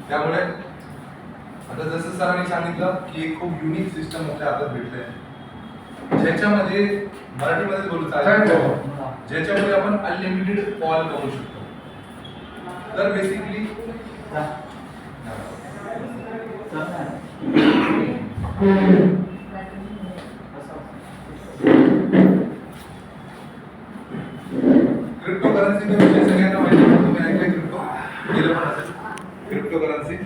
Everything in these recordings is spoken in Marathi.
त्यामुळे आता जसं सरांनी सांगितलं की एक खूप युनिक सिस्टम आपल्या हातात भेटलंय, ज्याच्यामध्ये मराठीमध्ये बोलू चालेल, ज्याच्यामध्ये आपण अनलिमिटेड कॉल करू शकतो. तर बेसिकली क्रिप्टोकरन्सीचा विषय सगळ्यांना माहिती आहे. तुम्ही ऐकलंय क्रिप्टो गेलं पण असेल.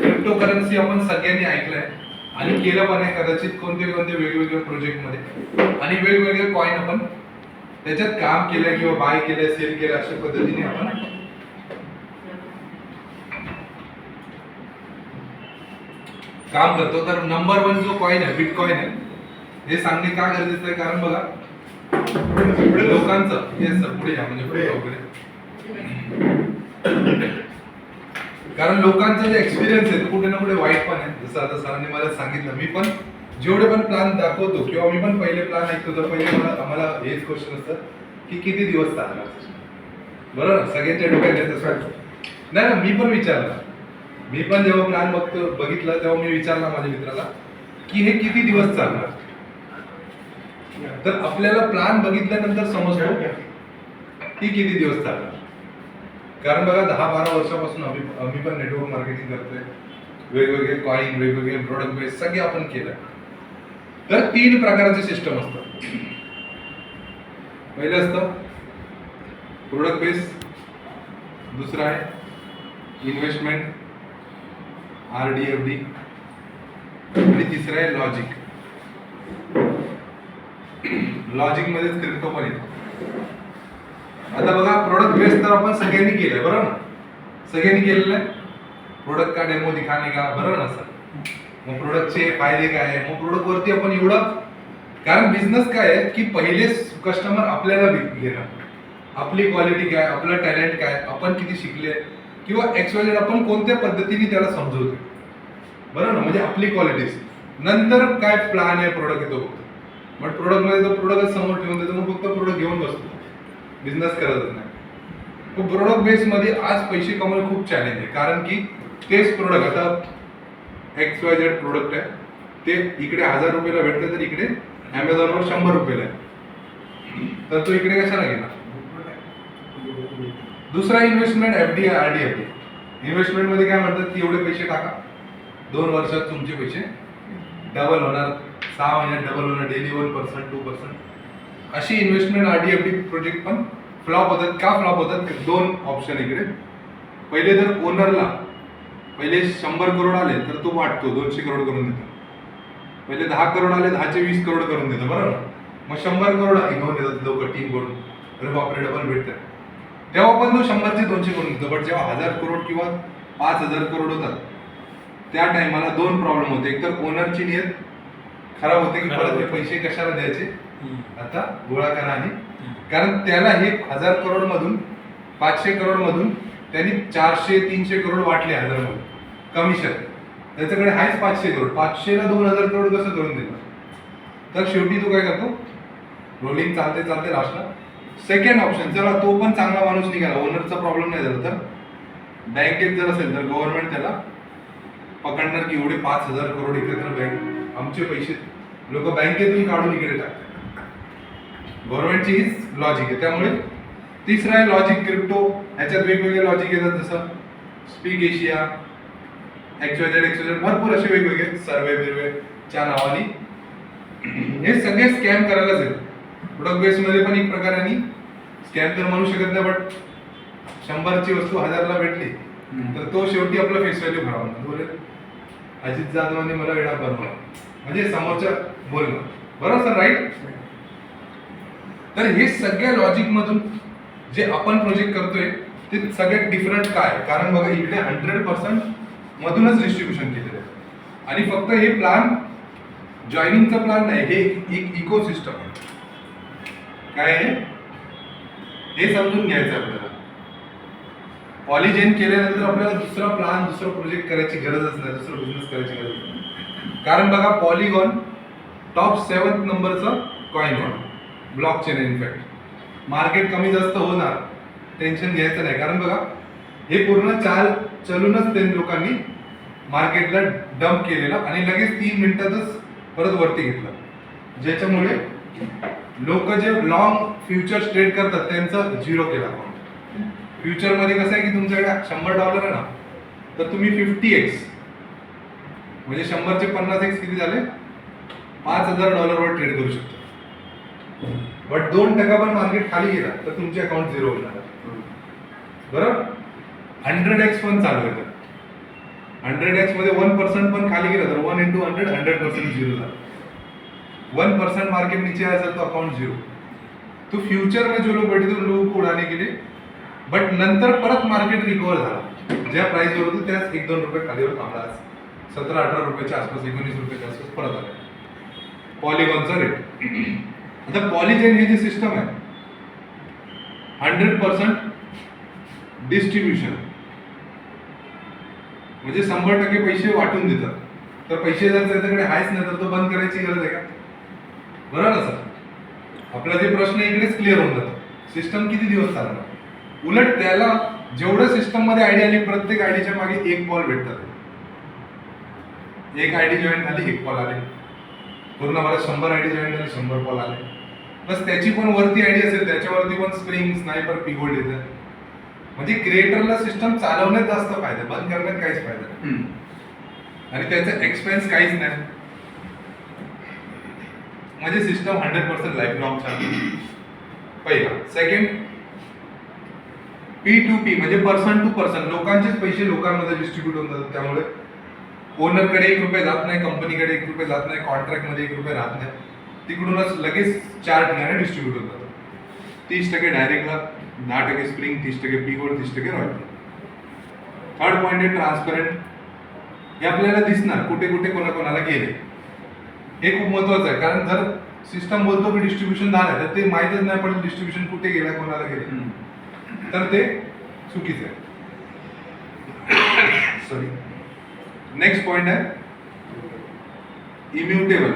क्रिप्टोकरन्सी आपण सगळ्यांनी ऐकलंय आणि केलं पण आहे कदाचित कोणते कोणते वेगवेगळे प्रोजेक्ट मध्ये, आणि वेगवेगळे कॉइन आपण त्याच्यात काम केलंय किंवा बाय केलंय, सेल केलं, अशा पद्धतीने आपण काम करतो. तर नंबर 1 जो कॉइन आहे बिटकॉइन आहे, हे सांगणे का गरजेचं आहे, कारण बघा पुढे लोकांचं येस सर पुढे या म्हणजे पुढे कारण लोकांचं जे एक्सपिरियन्स आहे कुठे ना कुठे वाईट पण आहे. जसं आता सरांनी मला सांगितलं, मी पण जेवढे पण प्लॅन दाखवतो किंवा मी पण पहिले प्लॅन ऐकतो तर पहिले आम्हाला हेच क्वेश्चन असतं की किती दिवस चालणार, बरोबर. सगळ्यांच्या डोक्यात येत असं नाही ना. मी पण विचारलं, मी पण जेव्हा प्लॅन बघितलं तेव्हा मी विचारला माझ्या मित्राला की हे किती दिवस चालणार. तर आपल्याला प्लॅन बघितल्यानंतर समजतो की किती दिवस चालणार. कारण बघा 10-12 वर्षापासून आम्ही पण नेटवर्क मार्केटिंग करतोय, वेगवेगळे कॉइन, वेगवेगळे प्रोडक्ट बेस सगळे आपण केलं. तर 3 प्रकारचे सिस्टम असतात. पहिलं असतं प्रोडक्ट बेस, दुसरं आहे इन्व्हेस्टमेंट RDFD, आणि तिसरं आहे लॉजिक. लॉजिक मध्येच क्रिप्टो पण येतो. आता बघा प्रोडक्ट बेस तर आपण सगळ्यांनी केलंय, बरोबर ना. सगळ्यांनी केलेलं आहे. प्रोडक्ट का डेमो दिखाने का, बरोबर ना सर. मग प्रोडक्टचे फायदे काय आहे, मग प्रोडक्ट वरती आपण एवढं, कारण बिझनेस काय आहे की पहिले कस्टमर आपल्याला घेणं, आपली क्वालिटी काय, आपलं टॅलेंट काय, आपण किती शिकले किंवा एक्सवायझेड आपण कोणत्या पद्धतीने त्याला समजवतो, बरोबर ना. म्हणजे आपली क्वालिटीज, नंतर काय प्लॅन आहे प्रोडक्ट येतो. बट प्रोडक्ट मध्ये तो प्रोडक्ट समोर ठेवून देतो, मग फक्त प्रोडक्ट घेऊन बसतो, बिझनेस करतच नाही. प्रोडक्ट बेस मध्ये आज पैसे कमवणे खूप चॅलेंज आहे, कारण की तेच प्रोडक्ट आता XYZ प्रोडक्ट आहे, ते इकडे 1000 रुपयाला भेटतं तर इकडे Amazon वर 100 रुपयाला आहे, तर तो इकडे कशाला घेणार. दुसरा इन्व्हेस्टमेंट FD RDFD. इन्व्हेस्टमेंट मध्ये काय म्हणतात की एवढे पैसे टाका, 2 वर्षात तुमचे पैसे डबल होणार, 6 महिन्यात डबल होणार, डेली 1%, 2%. अशी इन्व्हेस्टमेंट RDFD प्रोजेक्ट पण फ्लॉप होतात. का फ्लॉप होतात? 2 ऑप्शन इकडे. पहिले तर ओनरला पहिले 100 करोड आले तर तो वाटतो 200 करोड करून देतो. पहिले 10 करोड आले 10चे 20 करोड करून देतो, बरोबर. मग 100 करोड घेऊन देतात लोक टीम करून, अरे बापरे डबल भेटतात. तेव्हा पण तो 100चे 200 करून देतो. बट जेव्हा 1000 करोड किंवा 5000 करोड होतात त्या टायमाला 2 प्रॉब्लेम होते. एक तर ओनरची नियत खराब होते की परत हे पैसे कशाला द्यायचे, आता गोळा करा. आणि कारण त्याला हे 1000 करोड मधून 500 करोड मधून त्यांनी 400-300 करोड वाटले 1000 मधून कमिशन. त्याच्याकडे आहेच 500 करोड, 500 ला 2000 करोड कसं करून देणार. तर शेवटी तो काय करतो, रोलिंग चालते चालते लास्टला सेकंड ऑप्शन, चला तो पण चांगला माणूस निघाला, ओनरचा प्रॉब्लेम नाही झाला, तर बँकेत जर असेल तर गव्हर्नमेंट त्याला पकडणार की एवढे 5000 करोड एकत्र बँक आमचे पैसे लोक बँकेतून काढून इकडे टाकतात. गव्हर्नमेंटची हीच लॉजिक आहे. त्यामुळे तिसरा आहे लॉजिक क्रिप्टो. ह्याच्यात वेगवेगळे लॉजिक येतात, जसं स्पीक एशिया, XYZ भरपूर असे वेगवेगळे सर्वे बिर्वेच्या नावाने हे सगळे स्कॅम करायलाच येतात. प्रोडक्ट बेस मध्ये पण एक प्रकारे, आणि स्कॅम तर म्हणू शकत नाही, बट 100ची वस्तू 1000ला भेटली तर तो शेवटी आपला फेस व्हॅल्यू खराब होणार. बोले अजित जाधवांनी मला वेळा बनवला, म्हणजे समोरच्या बोलणं, बरोबर सर, राईट. तर हे सगळ्या लॉजिक मधून जे आपण प्रोजेक्ट करतोय ते सगळ्यात डिफरंट काय, कारण बघा इकडे 100% मधूनच डिस्ट्रीब्युशन केलेलं आहे. आणि फक्त हे प्लॅन जॉईनिंगचा प्लॅन नाही, हे एक इकोसिस्टम आहे. काय आहे हे समजून घ्यायचं आपल्याला. पॉलिजेन केल्यानंतर आपल्याला दुसरा प्लॅन, दुसरा प्रोजेक्ट करायची गरजच नाही, दुसरा बिझनेस करायची गरज नाही. कारण बघा पॉलिगॉन टॉप 7th नंबरचा कॉइन होणार, ब्लॉकचेन. इनफॅक्ट मार्केट कमी जास्त होणार, टेन्शन घ्यायचं नाही. कारण बघा हे पूर्ण चाल चलूनच ते लोकांनी मार्केटला डंप केलेला आणि लगेच 3 मिनिटातच परत वरती घेतलं, ज्याच्यामुळे लोक जे लॉंग फ्युचर ट्रेड करतात त्यांचं झिरो केला अकाउंट. फ्युचर मध्ये कसं आहे की तुमच्याकडे $100 आहे ना, तर तुम्ही 50x म्हणजे 100 चे 50x किती झाले, $5,000 वर ट्रेड करू शकता. बट 2% पण मार्केट खाली गेला तर तुमचे अकाउंट झिरो होणार. बरोबर. 100x पण चालू आहे, 100x मध्ये 1% पण खाली गेला तर 1 into 100 100% झिरो झाला. 1% मार्केट नीचे असेल तो अकाउंट झिरो. तो फ्युचर में जो लोग बैठे थे उन लोगों को उड़ाने के लिए, बट नंतर परत मार्केट रिकवर झाला. ज्या प्राइस वर होतं त्याच 1-2 रुपये खालीवर थांबला. 17-18 रुपयाच्या आसपास, 19 रुपयाच्या आसपास परत आला पॉलिगॉनचा रेट. आता पॉलिजेन ही जी सिस्टम आहे 100% डिस्ट्रीब्युशन, म्हणजे 100% पैसे वाटून देतात. तर पैसे जर त्याच्याकडे आहेच नाही तर तो बंद करायची गरज आहे का? बरोबर ना सर. आपला जे प्रश्न इकडेच क्लिअर होऊन जातो, सिस्टम किती दिवस चालणार. उलट त्याला जेवढं सिस्टम मध्ये आयडी आली प्रत्येक आयडीच्या मागे एक कॉल भेटतात. एक आयडी जॉईन झाली 1 कॉल आले, पूर्ण मला 100 आयडी जॉईन झाली 100 कॉल आले. बस त्याची पण वरती आयडी असेल त्याच्यावरती पण स्प्रिंग, स्नायपर, पिगोल्ड येतं. म्हणजे क्रिएटरला सिस्टम चालवण्यात जास्त फायदा, बंद करण्यात काहीच फायदा नाही. आणि त्याचा एक्सपेन्स काहीच नाही. म्हणजे सिस्टम 100% लाईफ लॉंग चालते. पहिला. सेकंड, P2P म्हणजे पर्सन टू पर्सन, लोकांचेच पैसे लोकांमध्ये डिस्ट्रीब्यूट होऊन जातात. त्यामुळे ओनरकडे 1 रुपये जात नाही, कंपनीकडे 1 रुपये जात नाही, कॉन्ट्रॅक्ट मध्ये 1 रुपये राहत नाही. तिकडूनच लगेच 4 ठिकाणी डिस्ट्रीब्यूट होत जातात. 30% डायरेक्टला, 10% स्प्रिंग, 30% पिगोल्ड, 30% रॉयल्टी. थर्ड पॉइंट आहे ट्रान्सपरंट. हे आपल्याला दिसणार कुठे कुठे कोणाकोणाला गेले. हे खूप महत्वाचं आहे, कारण जर सिस्टम बोलतो की डिस्ट्रीब्युशन झालं तर ते माहीतच नाही पडेल डिस्ट्रीब्युशन कुठे गेलं, कोणाला गेले, तर ते चुकीचं आहे. सॉरी. नेक्स्ट पॉइंट आहे इम्युटेबल.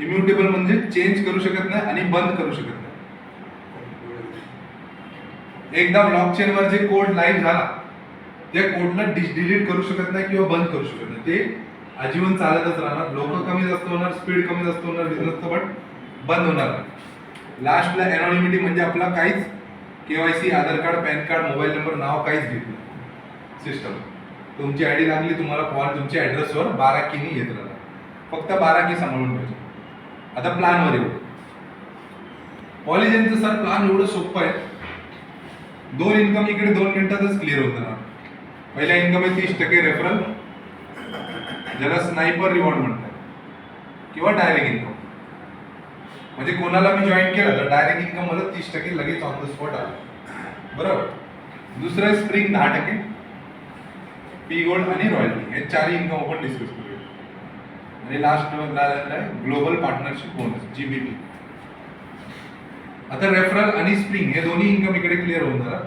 इम्युटेबल म्हणजे चेंज करू शकत नाही आणि बंद करू शकत नाही. एकदा ब्लॉकचेन वर जे कोड लाईव्ह झाला त्या कोडला डिलीट करू शकत नाही किंवा बंद करू शकत नाही. ते आजीवन चालतच राहणार. लोक कमी जास्त होणार, स्पीड कमी जास्त होणार, बिझनेसचं बट बंद होणार नाही. लास्टला एनॉनिमिटी म्हणजे आपला काहीच KYC, Aadhaar card, PAN card, mobile number, नाव काहीच घेत नाही सिस्टम. तुमची आयडी लागली तुम्हाला कॉल तुमच्या ऍड्रेसवर 12 कीनी येत राहणार. फक्त 12 की सांभाळून ठेवायचे. आता प्लॅनवर येऊ. पॉलिजेनचं सर प्लॅन एवढं सोपं आहे. 2 इन्कम इकडे 2 मिनिटातच क्लिअर होतं ना. पहिला इन्कम आहे 30% रेफरल, ज्याला स्नायपर रिवॉर्ड म्हणतात, किंवा डायरेक्ट इन्कम. म्हणजे कोणाला मी जॉईन केलं तर डायरेक्ट इन्कम मला 30% लगेच ऑन द स्पॉट आलं. बरोबर. दुसरं आहे स्प्रिंग 10%, पिगोल्ड आणि रॉयल्टी. हे 4 इन्कम आपण डिस्कस करूया. आणि लास्ट आहे ग्लोबल पार्टनरशिप बोनस, GBP. आता रेफरल आणि स्प्रिंग हे दोन्ही इन्कम इकडे क्लिअर होऊन जाणार.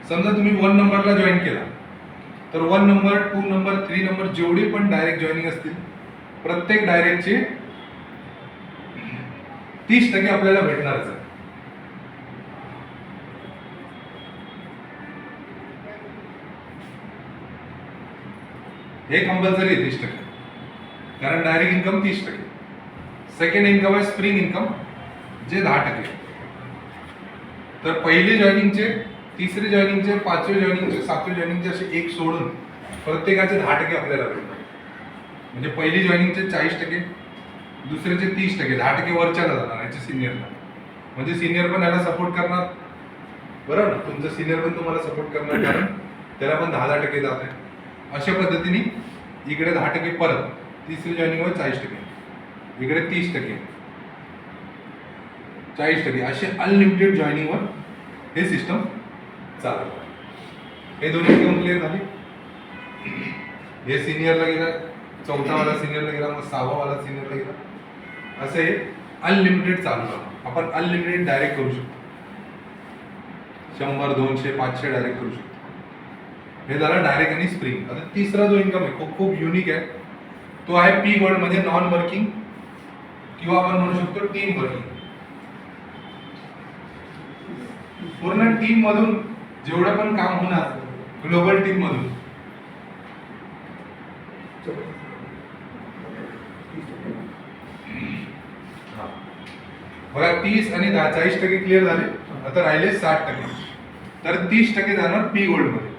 समजा तुम्ही 1 नंबरला जॉईन केला तर 1 नंबर, 2 नंबर, 3 नंबर जेवढे पण डायरेक्ट जॉईनिंग असतील प्रत्येक डायरेक्टचे 30% आपल्याला भेटणारच आहे. हे कंपल्सरी आहे 30%, कारण डायरेक्ट इन्कम 30%. सेकंड इन्कम आहे स्प्रिंग इन्कम, जे 10%. तर पहिले जॉईनिंगचे, तिसरे जॉईनिंगचे, 5वे जॉईनिंगचे, 7वे जॉईनिंगचे असे एक सोडून प्रत्येकाचे 10% आपल्याला भेटतात. म्हणजे पहिली जॉईनिंगचे 40%, दुसऱ्याचे 30%, 10% वरच्याला जाणार याचे सिनियरला. म्हणजे सिनियर पण याला सपोर्ट करणार. बरोबर. तुमचं सिनियर पण तुम्हाला सपोर्ट करणार, कारण त्याला पण 10% जात आहे. अशा पद्धतीने इकडे 10% परत, तिसरी जॉईनिंगवर 40%, इकडे 30%, 40%, असे अनलिमिटेड जॉईनिंगवर हे सिस्टम चालतं. हे दोन्ही इन्कम क्लिअर झाली. हे सिनियरला गेला, 4था वाला सिनियरला गेला, मग 6वा वाला सिनियरला गेला. असे अनलिमिटेड चालू राहतं. आपण अनलिमिटेड डायरेक्ट करू शकतो. 100, 200, 500 डायरेक्ट करू शकतो. हे झालं डायरेक्ट आणि स्प्रिंग. आता तिसरा जो इन्कम आहे खूप खूप युनिक आहे, तो आहे पी गोल्ड, म्हणजे नॉन वर्किंग किंवा आपण म्हणू शकतो टीम वर्किंग. पूर्ण टीम मधून जेवढं पण काम होणार ग्लोबल टीम मधून बघा 30 आणि 40% क्लिअर झाले. आता राहिले 60%. तर 30% जाणार पी गोल्ड मध्ये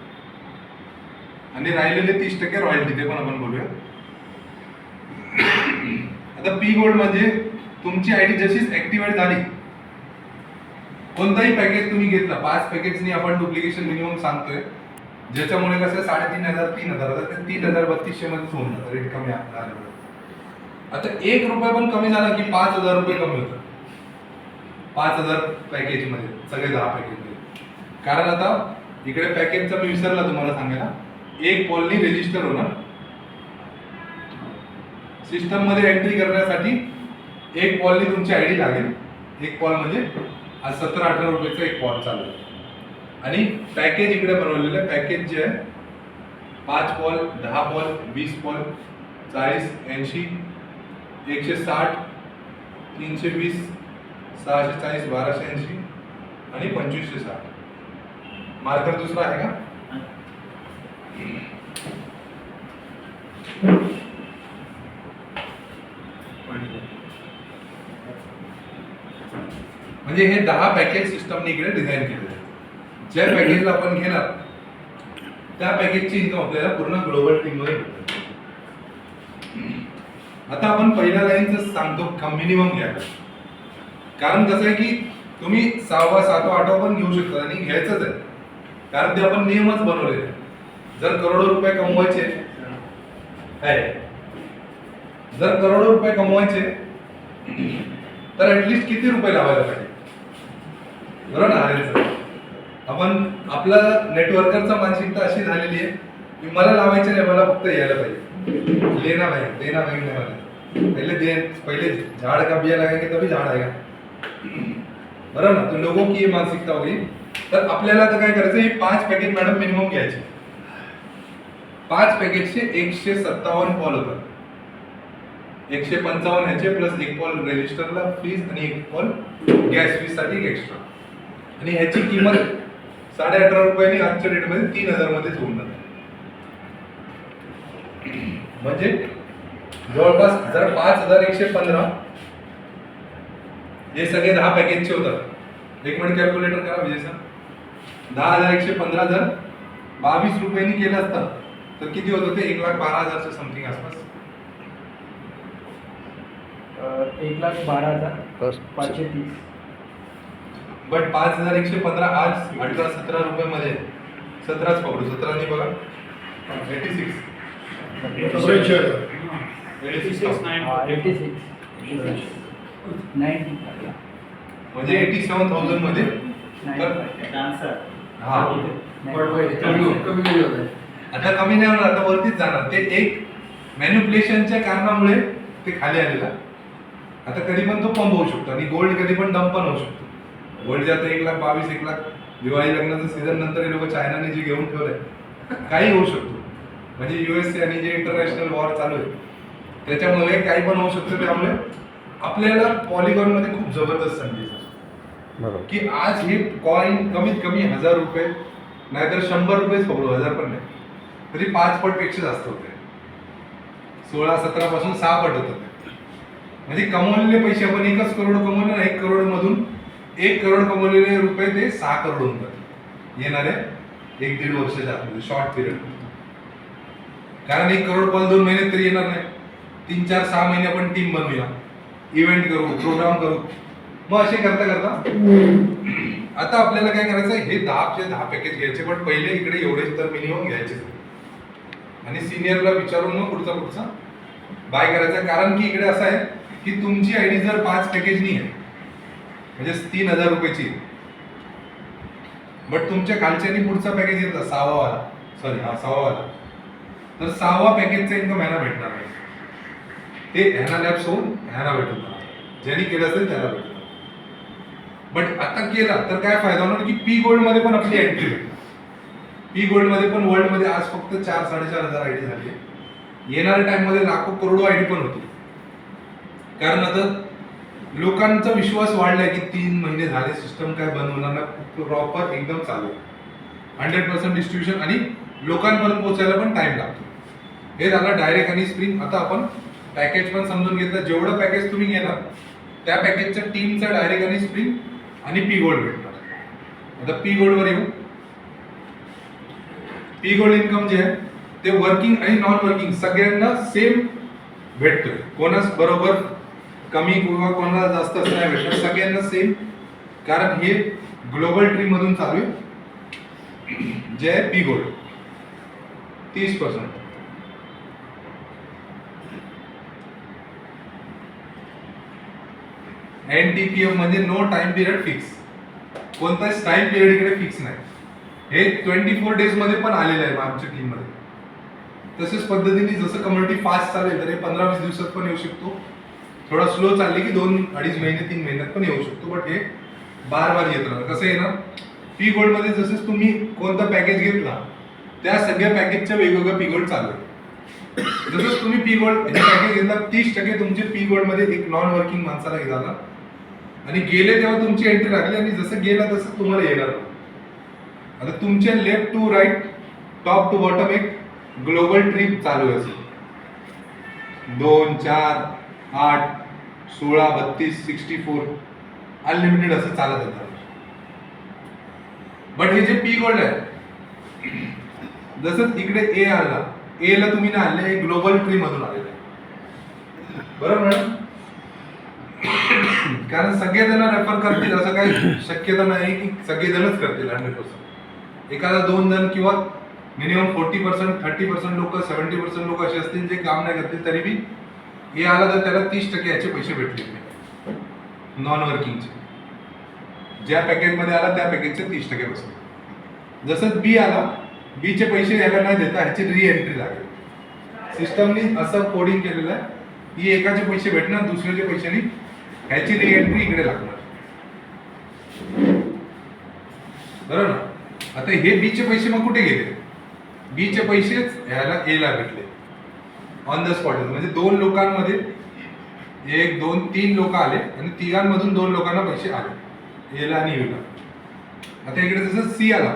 आणि राहिलेले 30% रॉयल्टी, ते पण आपण बोलूया. आता पी गोल्ड म्हणजे तुमची आयडी जशीच ऍक्टिव्हेट झाली, कोणताही पॅकेज तुम्ही घेतला, 5 पॅकेजनी आपण डुप्लिकेशन मिनिमम सांगतोय, ज्याच्यामुळे कसं 3,500 3,000 ते 3,032 मध्येच होऊन जातं रेट कमी झाल्यामुळे. आता 1 रुपया पण कमी झाला की 5,000 रुपये कमी होतात 5,000 पॅकेज मध्ये, सगळे 10 पॅकेज मध्ये. कारण आता इकडे पॅकेजचा मी विसरला तुम्हाला सांगायला, एक कॉलनी रजिस्टर होणार सिस्टम मध्ये एंट्री करण्यासाठी. एक कॉलनी तुमची आयडी लागेल. एक कॉल म्हणजे आज 17-18 रुपयाचा एक कॉल चालू आहे. आणि पॅकेज इकडे बनवलेलं आहे. पॅकेज जे आहे 5 कॉल, 10 कॉल, 20 कॉल, 40, 80, 160, 320, 640, 1280 आणि 2560. मार्कर दुसरा आहे का? म्हणजे हे 10 पॅकेज सिस्टमने इकडे डिझाईन केलेले आहे. ज्या पॅकेजला आपण घेणार त्या पॅकेजची इन्कम आपल्याला पूर्ण ग्लोबल टीम मध्ये भेटते. आता आपण पहिल्या लाईनच सांगतो मिनिमम घ्या. कारण कसं आहे की तुम्ही 6वा 7वा 8वा पण घेऊ शकता आणि घ्यायचंच आहे, कारण ते आपण नियमच बनवलेले आहे. जर करोडो रुपये कमवायचे आहे, जर करोडो रुपये कमवायचे तर ऍटलिस्ट किती रुपये लावायला पाहिजे, बरोबर ना? आपण आपलं नेटवर्करचा मानसिकता अशी झालेली आहे की मला लावायचे नाही, मला फक्त यायला पाहिजे. लेना भाई देना भाई नाही, मला पहिले झाड का बिया लगाएंगे तभी झाड आएगा, बरोबर ना? तो लोगों की मानसिकता होगी. तर आपल्याला आता काय करायचं, हे 5 पॅकेज मॅडम मिनिमम घ्यायचे. 5 पॅकेजचे 157 कॉल होतात. 155 ह्याचे प्लस 1 कॉल रजिस्टरला फीस आणि 1 कॉल गॅस फीस साठी एक्स्ट्रा. आणि ह्याची किंमत 18.5 रुपयांनी आजच्या डेट मध्ये 3,000 मध्येच होऊन जाते. म्हणजे जवळपास जर 5,115 हे सगळे 10 पॅकेजचे होतात. 1 मिनिट कॅल्क्युलेटर करा विजय सर. 10,115 जर 22 रुपयांनी केलं असतं तर किती होत होते? 1,12,000 समथिंग आसपास. 1,12,530. बट 5,115 आज 18-17 रुपये मध्ये 17च पकडू, 17 बघा 86 म्हणजे 87,000 मध्ये. हा आता कमी नाही होणार, आता वरतीच जाणार. ते एक मॅन्युप्युलेशनच्या कारणामुळे ते खाली आलेला. आता कधी पण तो पंप होऊ शकतो आणि गोल्ड कधी पण डंप पण होऊ शकतो. गोल्ड जे आता 1,22,000 1,00,000 दिवाळी लग्नाचं सीझन नंतर हे लोक चायनाने जे घेऊन ठेवलंय काही होऊ शकतो. म्हणजे युएसए आणि जे इंटरनॅशनल वॉर चालू आहे त्याच्यामुळे काही पण होऊ शकतं. त्यामुळे आपल्याला पॉलिगॉन मध्ये खूप जबरदस्त संधी आहे की आज हे कॉइन कमीत कमी 1,000 रुपये नाहीतर 100 रुपयेच पकडू, 1,000 पण नाही तरी 5 पट पेक्षा जास्त होते. 16-17 पासून 6 पट होतात. म्हणजे कमवलेले पैसे आपण 1 करोड कमवले ना, 1 करोड मधून 1 करोड कमवलेले रुपये ते 6 करोड होऊन जातात येणाऱ्या 1-1.5 वर्षाच्या आतमध्ये, शॉर्ट पिरियड. कारण 1 करोड पण 2 महिन्यात तरी येणार नाही. 3-4-6 महिने आपण टीम बनवूया, इव्हेंट करू, प्रोग्राम करू. मग असे करता करता आता आपल्याला काय करायचं, हे 10 पॅकेज घ्यायचे. पण पहिले इकडे एवढेच तर मिनिमम घ्यायचे आणि सिनियरला विचारून मग पुढचा बाय करायचा. कारण की इकडे असं आहे की तुमची आयडी जर 5 पॅकेजनी आहे म्हणजे 3,000 रुपयाची, बट तुमच्या खालच्यानी पुढचा पॅकेज येतला 6वा वाला, तर 6वा पॅकेजचा इन्कम ह्याला भेटणार नाही. ते ह्याला लॅप्स होऊन ह्याला भेटून ज्यांनी केलं असेल त्याला भेटणार. बट आता केला तर काय फायदा होणार की पी गोल्ड मध्ये पण आपली एंट्री भेटणार. पी गोल्ड मध्ये पण वर्ल्ड मध्ये आज फक्त 4-4.5 आयडी झाली आहे. येणाऱ्या टाइम मध्ये लाखो करोडो आयडी पण होती. कारण आता लोकांचा विश्वास वाढलाय की 3 महिने झाले सिस्टम काय बंद होणार नाही, प्रॉपर एकदम चालू आहे 100% डिस्ट्रीब्युशन आणि लोकांपर्यंत पोहोचायला पण टाइम लागतो. हे झालं डायरेक्ट आणि स्प्रिंग. आता आपण पॅकेज पण समजून घेतलं. जेवढं पॅकेज तुम्ही घेणार त्या पॅकेजच्या टीमचा डायरेक्ट आणि स्प्रिंग आणि पी गोल्ड भेटणार. आता पी गोल्ड वर येऊ. पी गोल्ड इन्कम जे आहे ते वर्किंग आणि नॉन वर्किंग सगळ्यांना सेम भेटतोय. कोणास बरोबर कमी किंवा कोणाला जास्त असं नाही भेटणार, सगळ्यांना सेम. कारण हे ग्लोबल ट्री मधून चालू आहे जे आहे पी गोल्ड 30%. NTPF म्हणजे नो टाइम पिरियड फिक्स. कोणताच टाइम पिरियड इकडे फिक्स नाही. हे 24 डेज मध्ये पण आलेलं आहे आमच्या टीम मध्ये. तसेच पद्धतीने जसं कम्युनिटी फास्ट चालेल तर हे 15-20 दिवसात पण येऊ शकतो. थोडा स्लो चालले की 2-2.5 महिने 3 महिन्यात पण येऊ शकतो. बट हे बार येत राहणार. कसं येणार पी गोल्ड मध्ये जसं तुम्ही कोणता पॅकेज घेतला त्या सगळ्या पॅकेजच्या वेगवेगळ्या पी गोल्ड चालू आहे. जसं तुम्ही पी गोल्ड पॅकेज घेतला 30% तुमचे पी गोल्ड मध्ये एक नॉन वर्किंग माणसाला झाला आणि गेले तेव्हा तुमची एंट्री लागली आणि जसं गेला तसं तुम्हाला येणार. आता तुमच्या left to right top to bottom एक ग्लोबल ट्रिप चालू आहे. 2, 4, 8, 16, 32, 64 अनलिमिटेड असं चालत येतात. बट हे जे पी गोल्ड आहे जसं इकडे ए आला, ए ला तुम्ही ना आणले हे ग्लोबल ट्री मधून आलेलं आहे. बरोबर मॅडम? कारण सगळेजण रेफर करतील असं काही शक्यता नाही की सगळेजणच करतील 100%. एखादा 2 जण किंवा मिनिमम 40%, 30% लोक, 70% लोक असे असतील जे काम नाही करतील. तरी बी हे आला तर त्याला 30% याचे पैसे भेटले नॉन वर्किंगचे. ज्या पॅकेजमध्ये आला त्या पॅकेजचे 30% बसले. जसं बी आला, बीचे पैसे याला नाही देता ह्याची री एंट्री लागेल. सिस्टमनी असं कोडिंग केलेलं आहे की एकाचे पैसे भेटणार, दुसऱ्याच्या पैशांनी ह्याची री एंट्री इकडे लागणार. बरोबर ना? आता हे बीचे पैसे मग कुठे गेले? बीचे पैसेच ह्याला ए ला भेटले ऑन द स्पॉट. म्हणजे 2 लोकांमध्ये 1, 2, 3 लोक आले आणि तिघांमधून 2 लोकांना पैसे आले, ए ला आणि यू ला. आता इकडे जसं सी आला,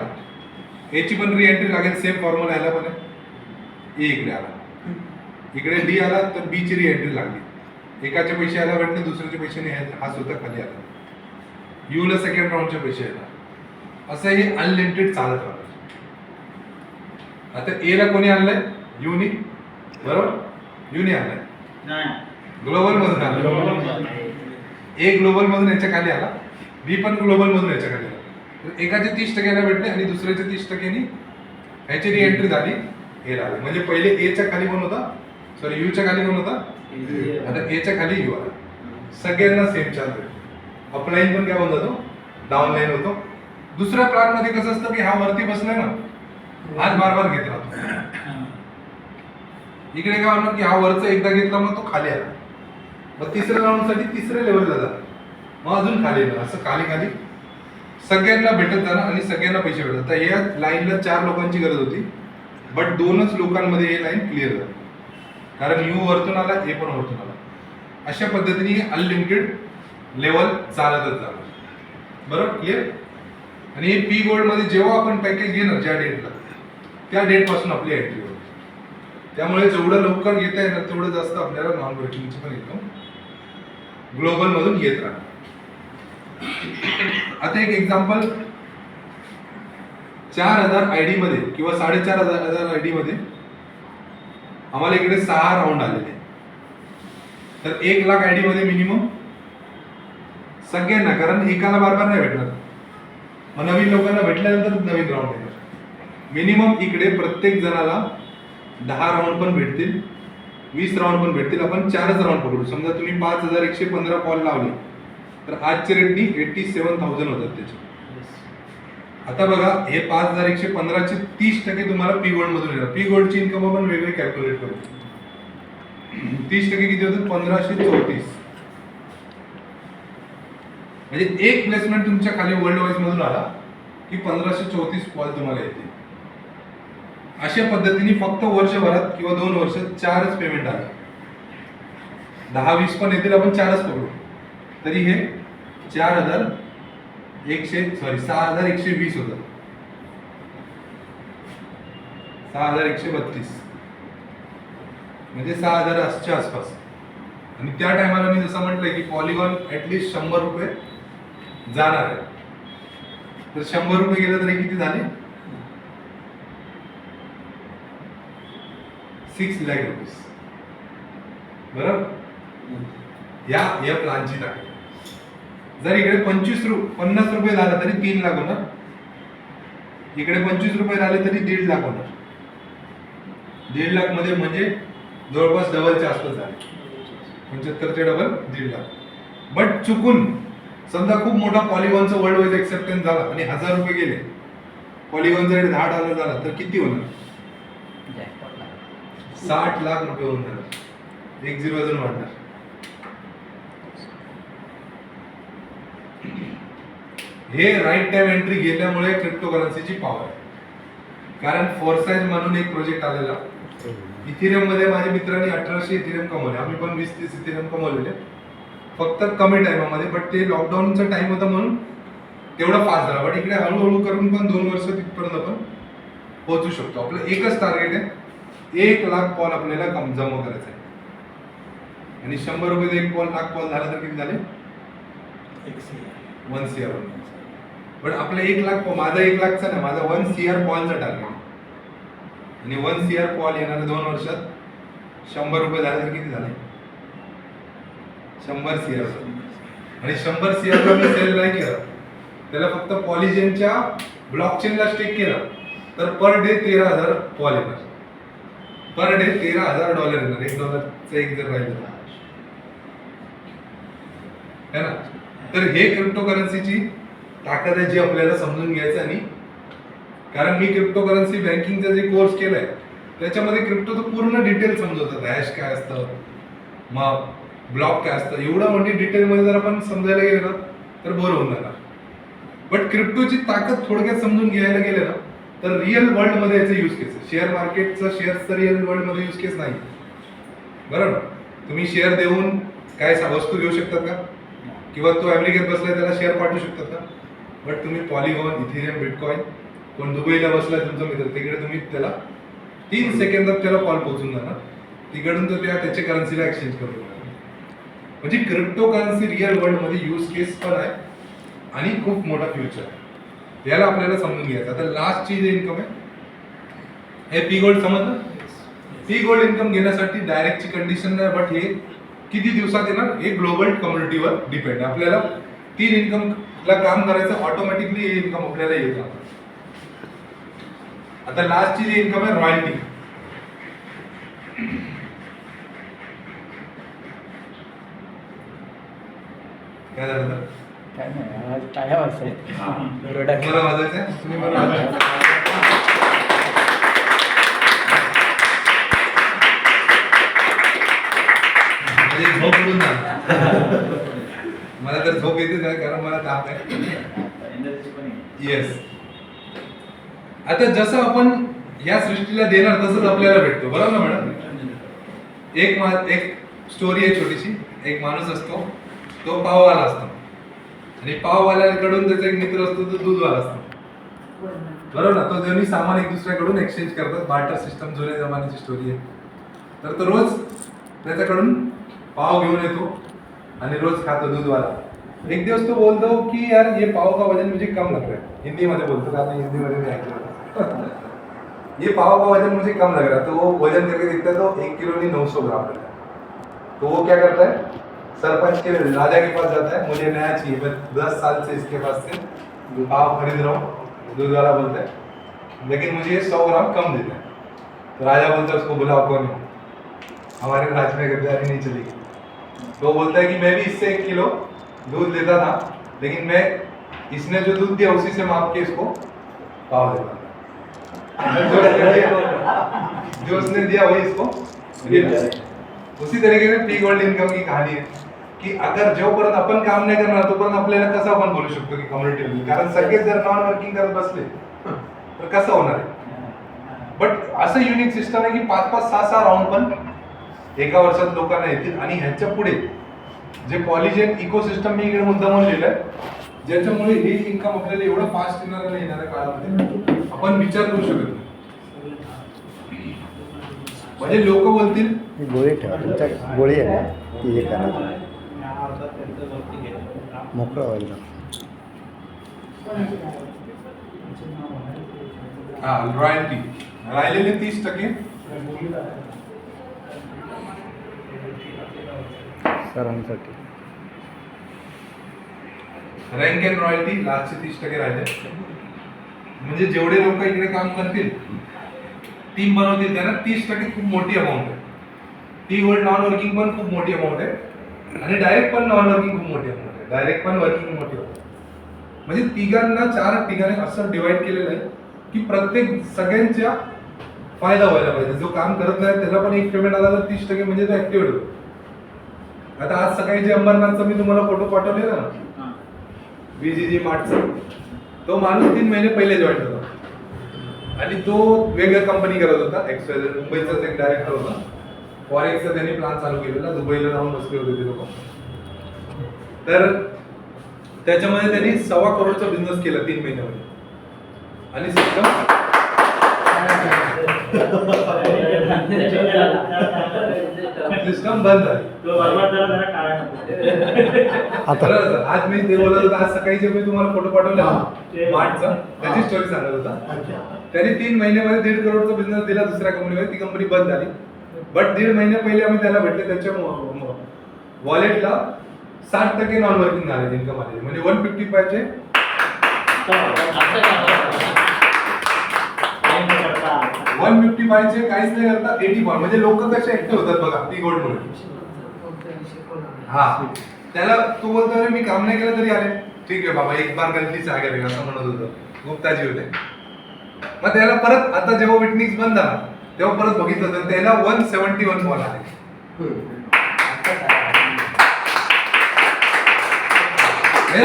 ए ची पण री एंट्री लागेल, सेम फॉर्म्युला याला पण आहे. ए इकडे आला, इकडे डी आला तर बी ची री एंट्री लागली. एकाचे पैसे यायला भेटले, दुसऱ्याचे पैसे नाही, हा सुद्धा खाली आला. यू ला सेकंड राऊंडचे पैसे येतात. असं हे अनलिमिटेड चालत राहतं. आता ए ला कोणी आणलंय? युनी. बरोबर? युनी आणलाय, ग्लोबल मधून आला. ए ग्लोबल मधून याच्या खाली आला, बी पण ग्लोबल मधून याच्या खाली आला. तर एकाचे 30% भेटले आणि दुसऱ्याच्या 30%नी ह्याची री एंट्री झाली ए ला. म्हणजे पहिले ए च्या खाली कोण होता? सॉरी यू च्या खाली कोण होता? आता ए च्या खाली यू आला. सगळ्यांना सेम चालतोय. अपलाईन पण काय होऊन जातो? डाऊन लाईन होतो. दुसऱ्या प्लॅन मध्ये कसं असतं की हा वरती बसलाय ना, हाच बार घेत राहतो. इकडे काय होणार की हा वरचा एकदा घेतला मग तो खाली आला, मग तिसऱ्या राऊंड साठी तिसऱ्या लेवलला जाणार, मग अजून खाली येणार. असं खाली खाली सगळ्यांना भेटत जाणार आणि सगळ्यांना पैसे भेटत. तर या लाईनला 4 लोकांची गरज होती, बट 2च लोकांमध्ये हे लाईन क्लिअर झाली. कारण यू वरतून आला, ए पण वरतून आला. अशा पद्धतीने अनलिमिटेड लेवल चालतच जाणार. बरोबर? क्लिअर? आणि हे पी गोल्ड मध्ये जेव्हा आपण पॅकेज घेणार ज्या डेटला, त्या डेट पासून आपली एंट्री होईल. त्यामुळे जेवढं लवकर घेता येणार तेवढं जास्त आपल्याला नॉन वर्किंगची पण इन्कम ग्लोबल मधून येत राहणार. आता एक एक्झाम्पल, 4,000 आयडी मध्ये किंवा 4,500 आयडी मध्ये आम्हाला इकडे 6 राऊंड आलेले. तर 1 लाख आयडी मध्ये मिनिमम सगळ्यांना, कारण एकाला बार नाही भेटणार, मग नवीन लोकांना भेटल्यानंतर नवीन राऊंड येणार. मिनिमम इकडे प्रत्येक जणाला 10 राऊंड पण भेटतील, 20 राऊंड पण भेटतील. आपण 4च राऊंड पकडू. समजा तुम्ही 5,115 कॉल लावले तर आजच्या रेटनी 87,000 होतात त्याचे. आता बघा हे 5,115 चे 30% तुम्हाला पी गोल्ड मधून येणार. पी गोल्डची इन्कम आपण वेगळे कॅल्क्युलेट करू. 30% किती होतात? 1,534. म्हणजे एक प्लेसमेंट तुमच्या खाली वर्ल्ड वाईज मधून आला की 1,534 कॉल तुम्हाला येतील. अशा पद्धतीने फक्त वर्षभरात किंवा 2 वर्षात 4च पेमेंट आले. 10-20 पण येतील, आपण 4च पकडू. तरी हे 6,120 होतं, 6,132 म्हणजे 6,000च्या आसपास. आणि त्या टायमाला मी जसं म्हटलंय की पॉलिगॉन ऍटलिस्ट 100 रुपये जाणार आहे. तर 100 रुपये गेलं तरी किती झाले? 6 लाख रुपीज. बरोबर. या प्लानची ताकद. जर इकडे 50 रुपये झाला तरी 3 लाख होणार, इकडे 25 रुपये झाले तरी 1.5 लाख होणार. 1.5 लाख मध्ये म्हणजे जवळपास डबलच्या आसपास झाले, 75चे डबल 1.5 लाख. बट चुकून समजा खूप मोठा पॉलिगॉनचा वर्ल्ड वाईज एक्सेप्टन्स झाला आणि 1000 रुपये गेले, पॉलिगॉनचा रेट $10 झाला तर किती होणार? 60 लाख रुपये होऊन जाणार. 1 0 अजून वाढणार. हे राईट टाइम एंट्री गेल्यामुळे क्रिप्टोकरन्सीची पॉवर आहे. कारण फोरसाइज म्हणून एक प्रोजेक्ट आलेला इथिरियम मध्ये, माझ्या मित्रांनी 1800 इथिरियम कमवले, आम्ही पण 20-30 इथिरियम कमवलेले फक्त कमी टाइमामध्ये. बट ते लॉकडाऊनचा टाइम होता म्हणून तेवढा फास्ट झाला. बट इकडे हळूहळू करून पण 2 वर्ष तिथपर्यंत आपण पोहोचू शकतो. आपलं एकच टार्गेट आहे, 1 लाख पॉल आपल्याला जमा करायचं आहे. आणि 100 रुपये 1 लाख पॉल झाला तर किती झाले? 1 CR. बट आपलं 1 लाख, माझा 1 लाखचा नाही, माझा 1 CR पॉलचा टार्गेट. आणि 1 CR पॉल येणाऱ्या 2 वर्षात 100 रुपये झाले तर किती झाले? 100 CR. आणि 100 CR ला मी सेल नाही केलं, त्याला फक्त पॉलिजेनच्या ब्लॉकचेनला स्टेक केलं तर पर डे 13,000 पॉल येणार. पर डे $13,000 येणार. $1 एक जर राहिलं है ना. तर हे क्रिप्टोकरन्सीची ताकद आहे जी आपल्याला समजून घ्यायचं. आणि कारण मी क्रिप्टोकरन्सी बँकिंगचा जे कोर्स केलाय त्याच्यामध्ये क्रिप्टोचं पूर्ण डिटेल समजवतात. हॅश काय असतं, मग ब्लॉक काय असतं, एवढं म्हणजे डिटेलमध्ये जर आपण समजायला गेले ना तर बरं होऊन जाणार. बट क्रिप्टोची ताकद थोडक्यात समजून घ्यायला गेले ना तर रिअल वर्ल्ड मध्ये याचे यूज केस, शेअर मार्केटचं शेअर्सचं रिअल वर्ल्ड मध्ये यूज केस नाही. बरोबर. तुम्ही शेअर देऊन काय वस्तू घेऊ शकतात का? किंवा तो अमेरिकेत बसलाय त्याला शेअर पाठवू शकतात का? बट तुम्ही पॉलिगॉन, इथिरियम, बिटकॉइन, कोण दुबईला बसलाय तुमचा मित्र, तिकडे तुम्ही त्याला 3 सेकंदात त्याला कॉल पोहोचून जाणार, तिकडून तो त्याच्या करन्सीला एक्सचेंज करू शकणार. म्हणजे क्रिप्टो करन्सी रिअल वर्ल्ड मध्ये यूज केस पण आहे आणि खूप मोठा फ्युचर आहे. याला आपल्याला समजून घ्यायचं. आता लास्टची जे इन्कम आहे हे पी गोल्ड. समजलं? पी गोल्ड इन्कम घेण्यासाठी डायरेक्टची कंडिशन नाही, बट हे किती दिवसात येणार हे ग्लोबल कम्युनिटीवर डिपेंड. आपल्याला 3 इन्कमला काम करायचं, ऑटोमॅटिकली हे इन्कम आपल्याला येत. आता लास्टची जी इन्कम आहे रॉयल्टी. काय झालं? काय नाही, टाळ्या वाजतायत. मला वाजायचंय, तुम्ही मला वाजवा. झोप उडून जा. मला तर झोप येते नाही कारण मला ताप आहे. येस. आता जसं आपण या सृष्टीला देणार तसंच आपल्याला भेटतो. बरोबर ना मॅडम? एक स्टोरी आहे छोटीशी. एक माणूस असतो, तो पाववाला असतो आणि पाववाल्याकडून त्याचा एक मित्र असतो, तो दूधवाला असतो. बरोबर ना? तो दोन्ही सामान एक दुसऱ्याकडून एक्सचेंज करतात. बार्टर सिस्टम जुन्या जमान्याची स्टोरी आहे. तर तो रोज त्याच्याकडून पाव घेऊन येतो आणि रोज खातो दूधवाला. एक दिवस तो बोलतो की यार ये पाव का वजन मुझे कम लग रहा है. हिंदी मध्ये बोलतो, कारण हिंदी मध्ये मी ऐकलं. ये पाव का वजन मुझे कम लग रहा है. तो वो वजन करके देखता है तो 1 किलो नहीं 900 ग्राम रहता है. तो वो क्या करता है, सरपंच के राजा के पास जाता है, मुझे नया चाहिए, मैं 10 साल से इसके पास से पाव खरीद रहा हूँ. दूध वाला बोलता है लेकिन मुझे 100 ग्राम कम देना है. तो राजा बोलता है उसको बुलाओ, कौन है? हमारे राज्य में गद्दारी नहीं चलेगी. तो बोलता है कि मैं भी इससे 1 किलो दूध लेता था, लेकिन मैं इसने जो दूध दिया उसी से माप के इसको पाव देता था. जो उसने दिया वही इसको देना. उसी तरीके से पी गोल्ड इन्कम की कहानी है की अगर जोपर्यंत आपण काम नाही करणार तोपर्यंत आपल्याला कसं आपण बोलू शकतो की कम्युनिटी होईल. कारण सगळेच जर नॉन वर्किंग करत बसले तर कसं होणार आहे. बट असं युनिक सिस्टम आहे की 5-5, 6-6 राऊंड पण एका वर्षात लोकांना येतील. आणि ह्याच्या पुढे जे पॉलिजेन इकोसिस्टम मी इकडे मुद्दामून लिहिलंय, ज्याच्यामुळे हे इन्कम आपल्याला एवढं फास्ट येणाऱ्या काळामध्ये आपण विचार करू शकत नाही. म्हणजे लोक बोलतील ही गोळी ठेवा, तुमच्या गोळी आहे ना ती हे करा, मोकळं व्हायला. हा रॉयल्टी राहिलेले 30% सरांसाठी रँक अँड रॉयल्टी लास्टचे 30% राहिले. म्हणजे जेवढे लोक इकडे काम करतील, टीम बनवतील, त्यांना 30% खूप मोठी अमाऊंट आहे. ती गोल्ड नॉन वर्किंग पण खूप मोठी अमाऊंट आहे आणि डायरेक्ट पण नॉन वर्किंग खूप मोठी अमाऊंट आहे. डायरेक्ट पण वर्किंग मोठी अमाऊंट. म्हणजे तिघांना 4 ठिकाणी असं डिवाइड केलेलं आहे की प्रत्येक सगळ्यांच्या फायदा व्हायला पाहिजे. जो काम करत नाही त्याला पण एक पेमेंट आला तर 30% म्हणजे तो ऍक्टिव्हेट होतो. आता आज सकाळी जे अंबरनाथचा मी तुम्हाला फोटो पाठवलेला ना, बीजीजी मार्टचा, तो माणूस 3 महिने पहिले जॉईन होता आणि तो वेगळ्या कंपनी करत होता. एक्सवायझेड मुंबईचाच एक डायरेक्टर होता. फॉरेक्सचा त्यांनी प्लान चालू केलेला, दुबईला जाऊन बसले होते ते लोक. तर त्याच्यामध्ये त्यांनी 1.25 करोडचा बिझनेस केला 3 महिन्यामध्ये आणि सिस्टम बंद झाली. आज मी ते बोलत होतो, आज सकाळी जे मी तुम्हाला फोटो पाठवले मार्टचा, त्याची स्टोरी सांगत होता. त्यांनी 3 महिन्यामध्ये 1.5 करोडचा बिझनेस दिला दुसऱ्या कंपनीमध्ये. ती कंपनी बंद झाली. बट 1.5 महिने पहिले आम्ही त्याला भेटले, त्याच्या वॉलेटला 60% नॉन वर्किंग आले, इन्कम आले. म्हणजे 155 चे 155 चे काहीच नाही करता 85. म्हणजे लोक कसे ऍक्टिव्ह होतात बघा ती गोल्ड मुळे. हा त्याला तू बोलतो मी काम नाही केलं तरी आले. ठीक आहे बाबा, एक बार गलती से आगे असं म्हणत होतं गुप्ताजी होते. मग त्याला परत आता जेव्हा विटनेस बंद झाला तेव्हा परत बघितलं तर त्याला 171 कॉल आले.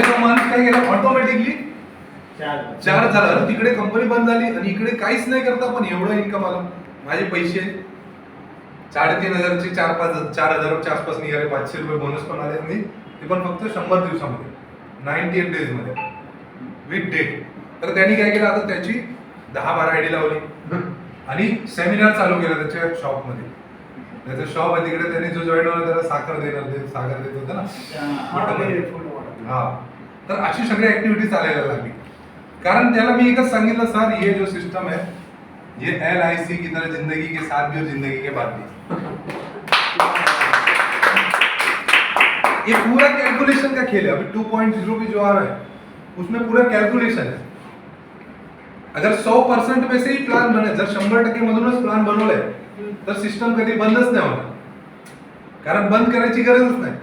तो माणूस काय केला, ऑटोमॅटिकली 4 झाला. तिकडे कंपनी बंद झाली आणि इकडे काहीच नाही करता पण एवढं इन्कम आलं. माझे पैसे 3,500 चे 4,000च्या आसपास निघाले. 500 रुपये बोनस पण आले आणि ते पण फक्त 100 दिवसामध्ये, 98 डेज मध्ये विथ डेट. तर त्यांनी काय केलं, आता त्याची 10-12 आयडी लावली आणि सेमिनार चालू केला त्याच्या शॉपमध्ये. त्याचं शॉप आहे तिकडे. त्यांनी जो जॉईन होणार त्याला साखर देत होता ना. हा, तर अशी सगळी ऍक्टिव्हिटी चालायला लागली. कारण त्याला मी एकच सांगितलं, सर ये जो सिस्टम है ये LIC की तरह जिंदगी के साथ भी और जिंदगी के बाद भी. ये पूरा कैलकुलेशन का खेल है. अभी 2.0 भी जो आ रहा है उसमें पूरा कैलकुलेशन है. अगर 100% में से ही प्लान बने, जर 100% मधूनच प्लान बनवलाय तर सिस्टम कधी बंदच नाही होणार. कारण बंद करायची गरजच नाही.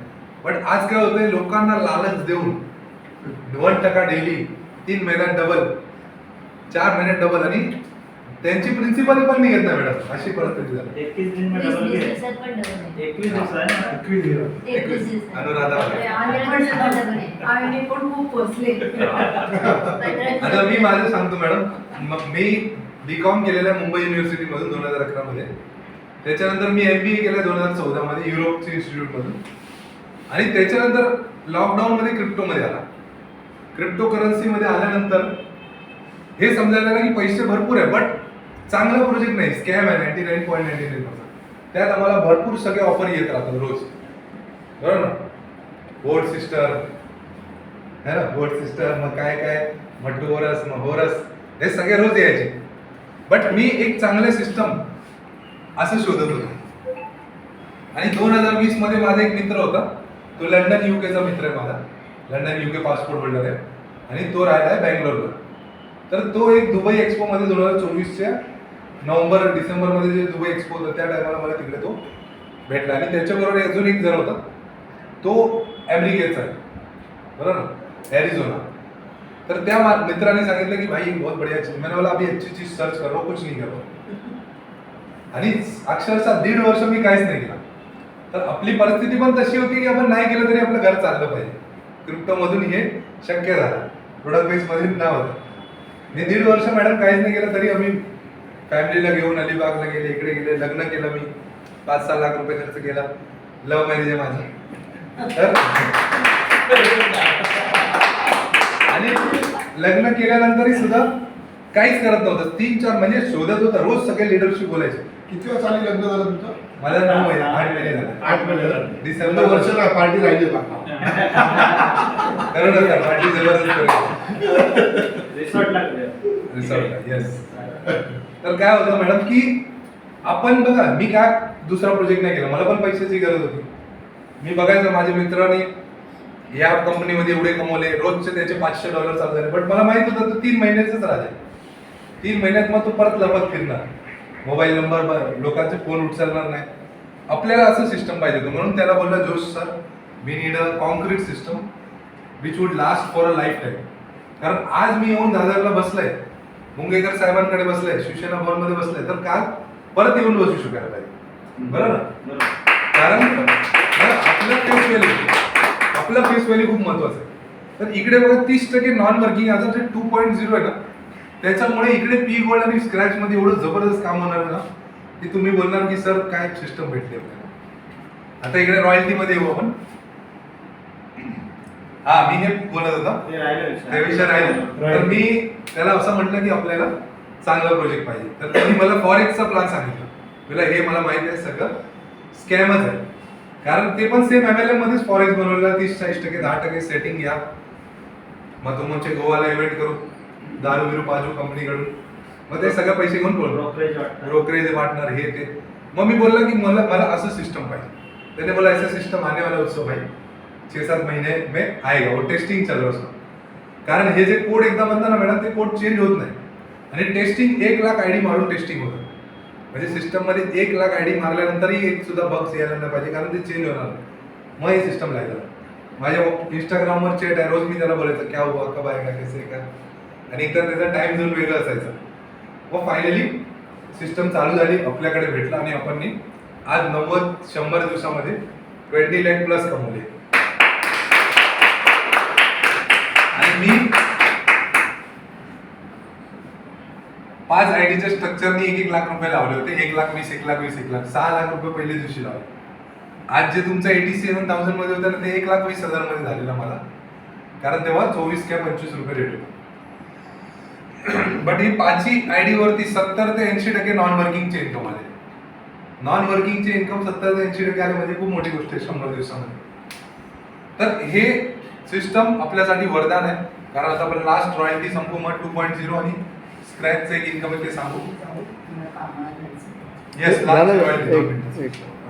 बट आज काय होतंय, लोकांना लालच देऊन 1% डेली, 3 महिन्यात डबल, 4 महिन्यात डबल, आणि त्यांची प्रिन्सिपल पण निघत नाही मॅडम. अशी परिस्थिती झाली. 21 अनुराधा आता मी माझं सांगतो मॅडम. मी B.Com केलेलं मुंबई युनिव्हर्सिटी मधून 2011 मध्ये. त्याच्यानंतर मी MBA केलं 2014 मध्ये युरोपच्या इन्स्टिट्यूट मधून. आणि त्याच्यानंतर लॉकडाऊन मध्ये क्रिप्टो मध्ये आला. क्रिप्टो करन्सी मध्ये आल्यानंतर हे समजायला लागलं की पैसे भरपूर आहे बट चांगला प्रोजेक्ट नाही, स्कॅम आहे. 99.99%. त्यात आम्हाला भरपूर सगळे ऑफर येत राहतात रोज, बरोबर ना. बोर्ड सिस्टर है ना, बोर्ड सिस्टर, मग काय काय मटोरस महोरस, हे सगळे रोज यायचे. बट मी एक चांगले सिस्टम असं शोधत होतो. आणि 2020 मध्ये माझा एक मित्र होता, तो लंडन UK चा मित्र आहे माझा. लंडन UK पासपोर्ट होल्डर आहे आणि तो राहिला आहे बँगलोरला. तर तो एक दुबई एक्सपो मध्ये 2024च्या नोव्हेंबर-डिसेंबर मध्ये जे दुबई एक्सपो होता त्या टायमाला मला तिकडे तो भेटला. आणि त्याच्याबरोबर अजून एक जण होता, तो अमेरिकेचा आहे, बरोबर ना, एरिझोना. तर त्या मित्राने सांगितलं की भाई बहुत बढ़िया चीज. मैंने बोला अभी अच्छी चीज सर्च कर रहा हूं, कुछ नहीं कर रहा. आणि अक्षरशः 1.5 वर्ष मी काहीच नाही केलं. तर आपली परिस्थिती पण तशी होती की आपण नाही केलं तरी आपलं घर चाललं पाहिजे. क्रिप्टो मधून हे शक्य झालं, प्रोडक्ट बेस मधून नाव होतं. मी 1.5 वर्ष मॅडम काहीच नाही केलं तरी आम्ही फॅमिलीला घेऊन अलिबागला गेले, इकडे गेले, लग्न केलं मी, 5-6 लाख रुपये खर्च केला. लव्ह मॅरेज आहे माझं. तर आणि लग्न केल्यानंतरही सुद्धा काहीच करत नव्हतं. 3-4 म्हणजे शोधत होता, रोज सगळे लिडरशिप बोलायचे. किती वेळा चालू लग्न झालं तुमचं? मला 9 महिने 8 महिने झाले. 8 महिने झाले. डिसेंबर वर्षाला पार्टी राहिली का? करू नका, पार्टी जबरदस्त करू. रिसॉर्टला येस. तर काय होतं मॅडम की आपण बघा, मी काय दुसरा प्रोजेक्ट नाही केला, मला पण पैशाची गरज होती. मी बघायचं माझ्या मित्राने या कंपनीमध्ये एवढे कमवले, रोजचे त्याचे $500 चालू झाले, बट मला माहित होतं 3 महिन्याचंच राज आहे. 3 महिन्यात मग तो परत लपत फिरणार, मोबाईल नंबर लोकांचे फोन उचलणार नाही. आपल्याला असं सिस्टम पाहिजे होतं. म्हणून त्याला बोलला, Josh sir, we need a concrete system which would last for a lifetime. कारण आज मी येऊन दादरला बसलाय, मुंगेकर साहेबांकडे बसलाय, शिवसेना भवनमध्ये बसलाय, तर काल परत येऊन बसू शकायला पाहिजे. बरोबर ना? कारण आपलं फेस व्हॅल्यू खूप महत्वाचं आहे. तर इकडे बघा 30% नॉन वर्किंग, आता जे 2.0 आहे ना, त्याच्यामुळे इकडे पी गोल्ड आणि स्क्रॅच मध्ये एवढं जबरदस्त काम होणार ना की तुम्ही बोलणार की सर काय सिस्टम भेटते आपल्याला. आता इकडे रॉयल्टी मध्ये येऊ आपण. हा, मी हे बोलत होता त्या विषय राहिला. तर मी त्याला असं म्हटलं की आपल्याला चांगला प्रोजेक्ट पाहिजे. तर त्यांनी मला फॉरेक्सचा प्लॅन सांगितला. मला हे मला माहिती आहे सगळं स्कॅमच आहे, कारण ते पण सेम MLM मध्येच फॉरेक्स बनवलेला. 30-40%, 10% सेटिंग घ्या, मग तुमचे गोवाला इव्हेंट करू, दारू बिरू पाजू कंपनीकडून, मग ते सगळे पैसे घेऊन बोलतो ब्रोकरेज वाटणार हे ते. मग मी बोलला की मला असं सिस्टम पाहिजे. त्याने बोला ऐसा सिस्टम आने वाला उत्सव भाई 6-7 महीने में आएगा, वो टेस्टिंग चल रहा है. कारण हे जे कोड एकदा म्हणतात ना मॅडम, ते कोड चेंज होत नाही. आणि टेस्टिंग 1 लाख ID मारून टेस्टिंग होतं. म्हणजे सिस्टम मध्ये 1 लाख ID मारल्यानंतरही एक सुद्धा बग्स यायला नाही पाहिजे, कारण ते चेंज होणार. मग हे सिस्टम लागलं. माझ्या इंस्टाग्रामवर चॅट आहे, रोज मी त्याला बोलायचं क्या हुआ, कब आएगा, कैसे का, आणि एकदा त्याचा टाइम झोन वेगळा असायचा. मग फायनली सिस्टम चालू झाली, आपल्याकडे भेटला, आणि आपण आज 90-100 दिवसामध्ये 20 लाख प्लस कमवले. आणि मी 5 आयडीच्या स्ट्रक्चरनी 1-1 लाख रुपये लावले होते. 1 लाख 20, 1 लाख 20, 1 लाख 6 लाख रुपये पहिल्या दिवशी लावले. आज जे तुमचं 87,000 मध्ये होतं ना, ते 1,20,000 मध्ये झालेलं मला, कारण तेव्हा 24 किंवा 25 रुपये रेट होता. बट ही 5 आयडी वरती 70 ते 80% नॉन वर्किंगचे इन्कम आले. नॉन वर्किंगचे इन्कम 70 ते 80% आले म्हणजे खूप मोठी गोष्ट आहे 100 दिवसामध्ये. तर हे सिस्टम आपल्यासाठी वरदान आहे. कारण आता आपण लास्ट रॉयल्टी संपू, मग 2.0 आणि स्क्रॅचचं एक इन्कम आहे ते सांगू. येस,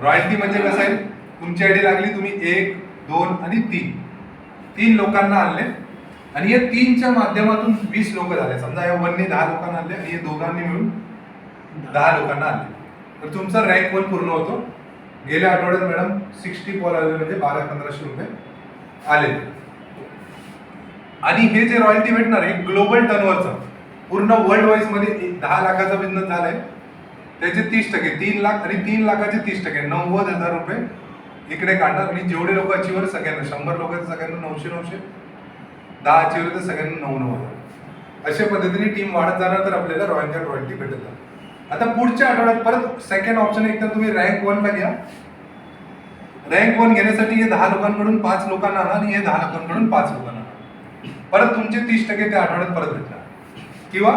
रॉयल्टी म्हणजे कसं आहे, तुमची आयडी लागली, तुम्ही 1, 2 आणि 3 लोकांना आणले, आणि या 3च्या माध्यमातून 20 लोक झाले. समजा या 1ने 10 लोकांना आणले आणि या दोघांनी मिळून 10 लोकांना आणले, तर तुमचा रँक 1 पूर्ण होतो. गेल्या आठवड्यात मॅडम 60 कॉल आले, म्हणजे 1200-1500 रुपये आले. आणि हे जे रॉयल्टी भेटणार आहे ग्लोबल टर्नओव्हरचं, पूर्ण वर्ल्ड वाईज मध्ये 10 लाखाचा बिझनेस झालाय, त्याचे 30%, 3 लाख आणि 3 लाखाचे 30%, 90,000 रुपये इकडे काढणार. आणि जेवढे लोक अचिव्हर, सगळ्यांना 100 लोकांचं सगळ्यांना 900-900, 10 अचिव्हर तर सगळ्यांना 9,000. अशा पद्धतीने टीम वाढत जाणार, तर आपल्याला रॉयल्टी भेटत जाणार. आता पुढच्या आठवड्यात परत सेकंड ऑप्शन, एकदा तुम्ही रँक 1 ला घ्या. रँक 1 घेण्यासाठी हे 10 लोकांकडून 5 लोकांना आणा, आणि हे 10 लोकांकडून 5 लोकांना आणा. परत तुमचे 30% त्या आठवड्यात परत भेटणार, किंवा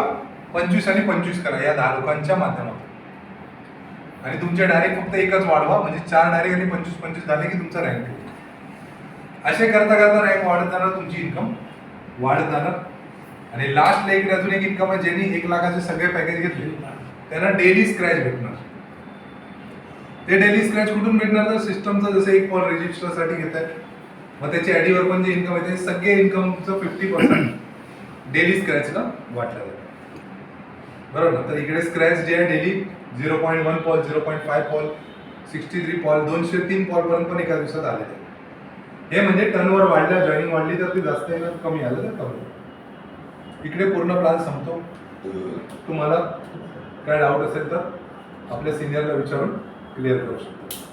25 आणि 25 करा या 10 लोकांच्या माध्यमातून. आणि तुमचे डायरेक्ट फक्त एकच वाढवा, म्हणजे 4 डायरेक्ट आणि 25-25 झाले की तुमचा रँक. असे करता करता रँक वाढत जाणार, तुमची इन्कम वाढत जाणार. आणि लास्टला इकडे अजून एक इन्कम आहे, ज्यांनी 1 लाखाचे सगळे पॅकेज घेतले त्यांना डेली स्क्रॅच भेटणार. ते डेली स्क्रॅच कुठून भेटणार, तर सिस्टमचं जसं 1 कॉल रजिस्टरसाठी घेत आहे, मग त्याच्या आयडीवर पण जे इन्कम आहे ते सगळे इन्कमचं 50% डेली स्क्रॅचला वाटलं जातं. बरोबर ना? तर इकडे स्क्रॅच जे आहे daily 0.1 Paul, 0.5 Paul, 63 Paul, 203 Paul पर्यंत पण एका दिवसात आले. हे म्हणजे टर्नओव्हर वाढल्या, जॉईनिंग वाढली तर ते जास्त येणार, कमी आलं तर कमी. इकडे पूर्ण प्लॅन संपतो. तुम्हाला काय डाऊट असेल तर आपल्या सिनियरला विचारून क्लिअर करू शकतो.